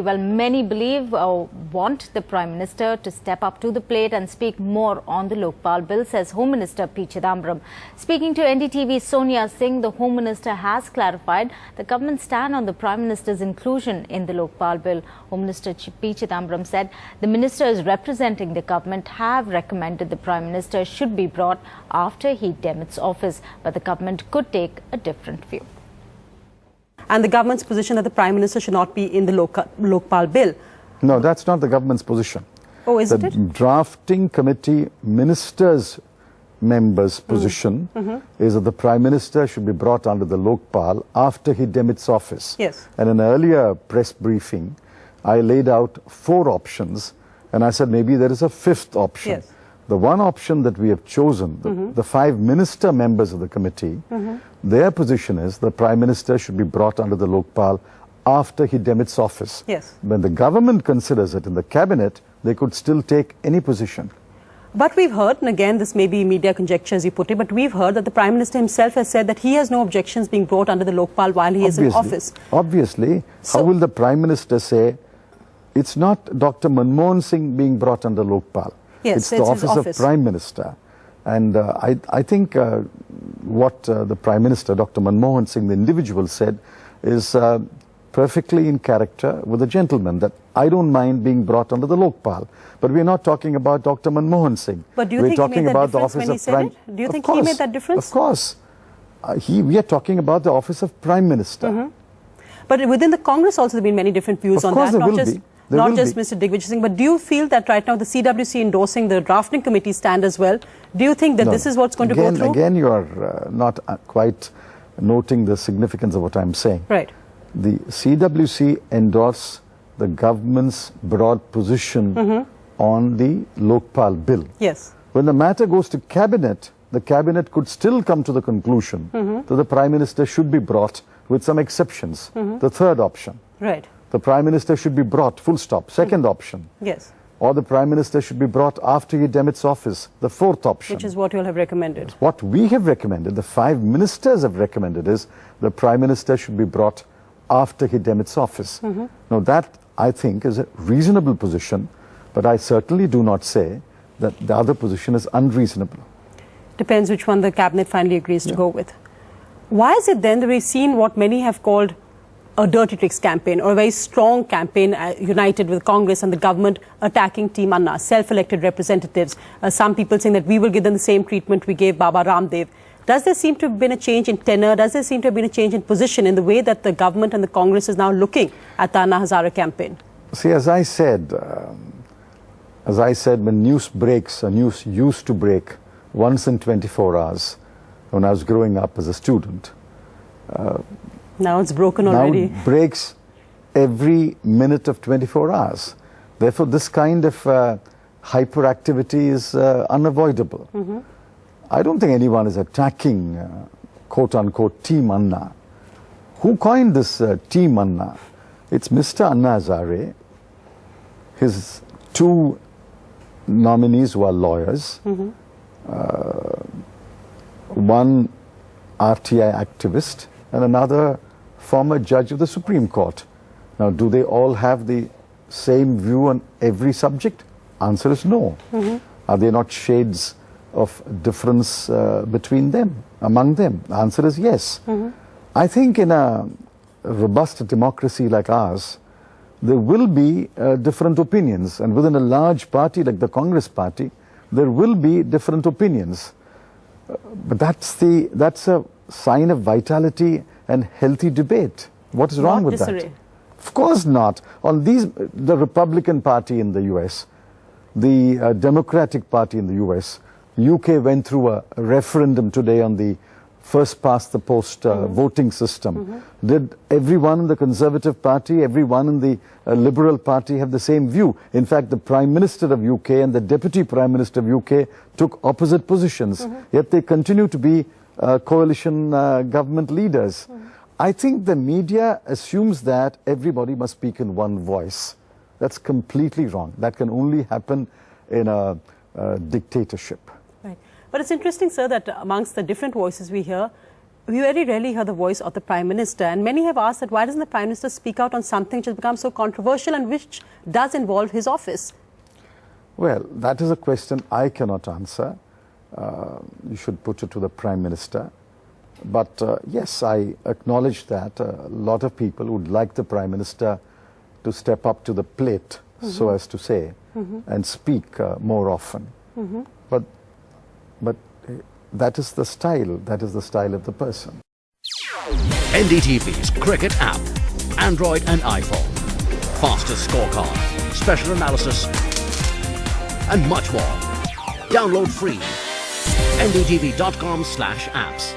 Well, many believe want the Prime Minister to step up to the plate and speak more on the Lokpal Bill, says Home Minister P Chidambaram. Speaking to NDTV Sonia Singh, the Home Minister has clarified the government's stand on the Prime Minister's inclusion in the Lokpal Bill. Home Minister P Chidambaram said the ministers representing the government have recommended the Prime Minister should be brought after he demits office, but the government could take a different view. And the government's position that the Prime Minister should not be in the Lokpal Bill. No, that's not the government's position. Oh, is it? The drafting committee ministers' members' position is that the Prime Minister should be brought under the Lokpal after he demits office. Yes. And in an earlier press briefing, I laid out 4 options, and I said maybe there is a 5th option. Yes. The one option that we have chosen, the 5 minister members of the committee, their position is the Prime Minister should be brought under the Lokpal after he demits office. Yes. When the government considers it in the cabinet, they could still take any position. But we've heard, and again this may be media conjecture as you put it, but we've heard that the Prime Minister himself has said that he has no objections being brought under the Lokpal while he is in office. Obviously. So, how will the Prime Minister say, it's not Dr. Manmohan Singh being brought under Lokpal? Yes, it's the office of Prime Minister. And I think what the Prime Minister, Dr. Manmohan Singh, the individual, said is perfectly in character with a gentleman, that I don't mind being brought under the Lokpal. But we're not talking about Dr. Manmohan Singh. But do you think he made that difference when he said it? Do you think he made that difference? Of course. We are talking about the office of Prime Minister. But within the Congress also there have been many different views on that. Not just Mr. Digvijay Singh, but do you feel that right now the CWC endorsing the drafting committee stand as well? Do you think that this is what's going to go through? Again, you are not quite noting the significance of what I'm saying. Right. The CWC endorse the government's broad position on the Lokpal Bill. Yes. When the matter goes to Cabinet, the Cabinet could still come to the conclusion that the Prime Minister should be brought with some exceptions. The 3rd option. Right. The Prime Minister should be brought, full stop. 2nd option. Yes. Or the Prime Minister should be brought after he demits office. The 4th option. Which is what you all have recommended. What we have recommended, the 5 ministers have recommended, is the Prime Minister should be brought after he demits office. Now that, I think, is a reasonable position, but I certainly do not say that the other position is unreasonable. Depends which one the Cabinet finally agrees to go with. Why is it then that we've seen what many have called a dirty tricks campaign, or a very strong campaign united with Congress and the government attacking Team Anna, self-elected representatives, some people saying that we will give them the same treatment we gave Baba Ramdev. Does there seem to have been a change in tenor? Does there seem to have been a change in position in the way that the government and the Congress is now looking at the Anna Hazare campaign? See, as I said, when news breaks, news used to break once in 24 hours when I was growing up as a student. Now it's broken already. Now it breaks every minute of 24 hours. Therefore, this kind of hyperactivity is unavoidable. I don't think anyone is attacking, quote-unquote, Team Anna. Who coined this Team Anna? It's Mr. Anna Hazare, his 2 nominees who are lawyers, one RTI activist, and another former judge of the Supreme Court. Now, do they all have the same view on every subject? Answer is no. Are there not shades of difference between them, among them? Answer is yes. I think in a robust democracy like ours, there will be different opinions, and within a large party like the Congress party, there will be different opinions. But that's a sign of vitality and healthy debate. What is wrong with that? Of course not. On the Republican Party in the US, the Democratic Party in the US, UK went through a referendum today on the first past the post voting system. Did everyone in the Conservative Party, everyone in the Liberal Party have the same view? In fact, the Prime Minister of UK and the Deputy Prime Minister of UK took opposite positions, yet they continue to be coalition government leaders. I think the media assumes that everybody must speak in one voice. That's completely wrong. That can only happen in a dictatorship. Right. But it's interesting, sir, that amongst the different voices we hear, we very rarely hear the voice of the Prime Minister, and many have asked that why doesn't the Prime Minister speak out on something which has become so controversial and which does involve his office? Well, that is a question I cannot answer. You should put it to the Prime Minister. But yes, I acknowledge that a lot of people would like the Prime Minister to step up to the plate, so as to say, and speak more often. But that is the style. That is the style of the person. NDTV's cricket app, Android and iPhone, fastest scorecard, special analysis, and much more. Download free. ndtv.com/apps.